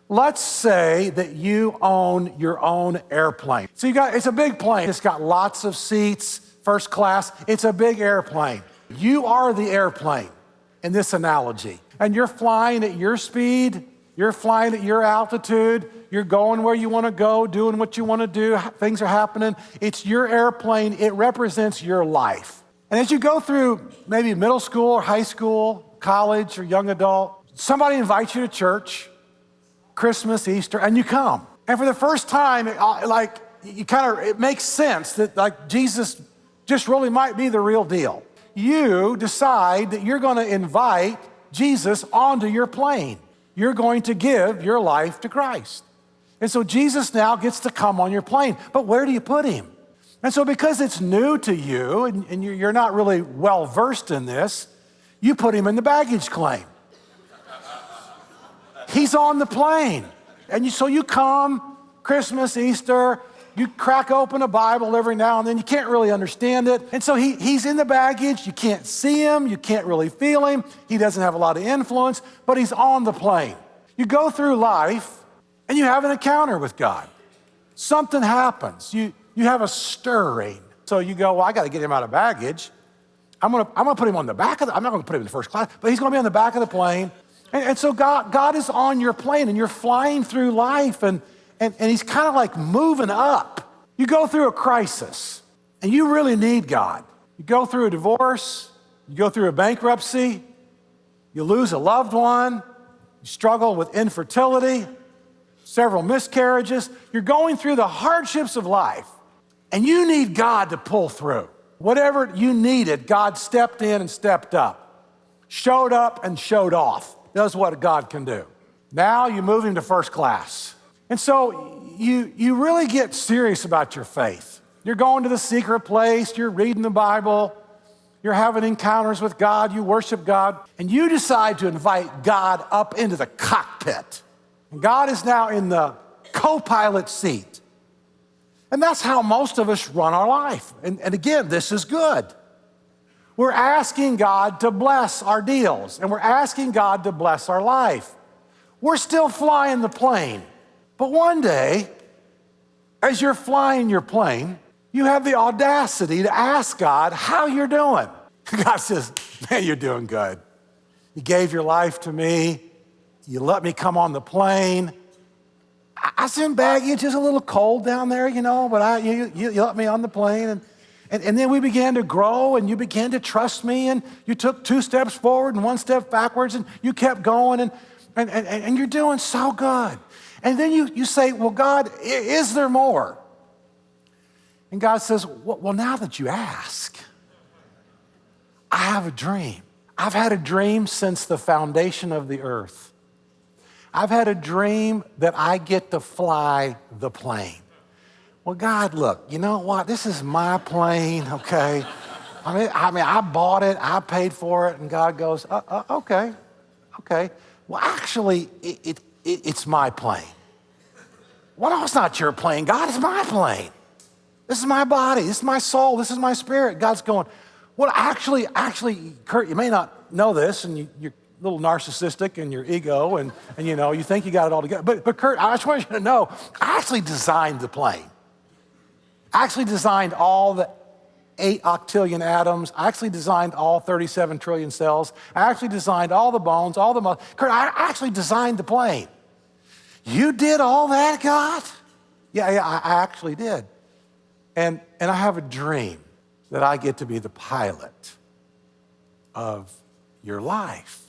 Let's say that you own your own airplane. So it's a big plane. It's got lots of seats, first class. It's a big airplane. You are the airplane in this analogy. And you're flying at your speed. You're flying at your altitude. You're going where you want to go, doing what you want to do. Things are happening. It's your airplane. It represents your life. And as you go through maybe middle school or high school, college or young adult, somebody invites you to church, Christmas, Easter, and you come. And for the first time, it makes sense that Jesus just really might be the real deal. You decide that you're going to invite Jesus onto your plane. You're going to give your life to Christ. And so Jesus now gets to come on your plane. But where do you put him? And so because it's new to you and you're not really well versed in this, you put him in the baggage claim. He's on the plane. And so you come, Christmas, Easter, you crack open a Bible every now and then. You can't really understand it. And so he's in the baggage. You can't see him. You can't really feel him. He doesn't have a lot of influence, but he's on the plane. You go through life and you have an encounter with God. Something happens. You have a stirring. So you go, well, I got to get him out of baggage. I'm gonna put him on the back of I'm not gonna put him in the first class, but he's gonna be on the back of the plane. And so God is on your plane and you're flying through life and he's kind of like moving up. You go through a crisis and you really need God. You go through a divorce, you go through a bankruptcy, you lose a loved one, you struggle with infertility, several miscarriages. You're going through the hardships of life and you need God to pull through. Whatever you needed, God stepped in and stepped up, showed up and showed off. Does what God can do. Now you move him to first class. And so you really get serious about your faith. You're going to the secret place, you're reading the Bible, you're having encounters with God, you worship God, and you decide to invite God up into the cockpit. And God is now in the co-pilot seat. And that's how most of us run our life. And again, this is good. We're asking God to bless our deals, and we're asking God to bless our life. We're still flying the plane. But one day, as you're flying your plane, you have the audacity to ask God how you're doing. God says, man, you're doing good. You gave your life to me. You let me come on the plane. I send baggage. It's a little cold down there, but you let me on the plane. And then we began to grow and you began to trust me and you took 2 steps forward and 1 step backwards and you kept going and you're doing so good. And then you say, well, God, is there more? And God says, well, now that you ask, I have a dream. I've had a dream since the foundation of the earth. I've had a dream that I get to fly the plane. Well, God, look, you know what? This is my plane, okay? I mean, I bought it, I paid for it, and God goes, okay. Well, actually, it's my plane. Well, no, it's not your plane, God, it's my plane. This is my body, this is my soul, this is my spirit. God's going, well, actually, Kurt, you may not know this, and you're a little narcissistic in your ego, and you think you got it all together. But Kurt, I just want you to know, I actually designed the plane. I actually designed all the 8 octillion atoms. I actually designed all 37 trillion cells. I actually designed all the bones, all the muscles. Kurt, I actually designed the plane. You did all that, God? Yeah, I actually did. And I have a dream that I get to be the pilot of your life.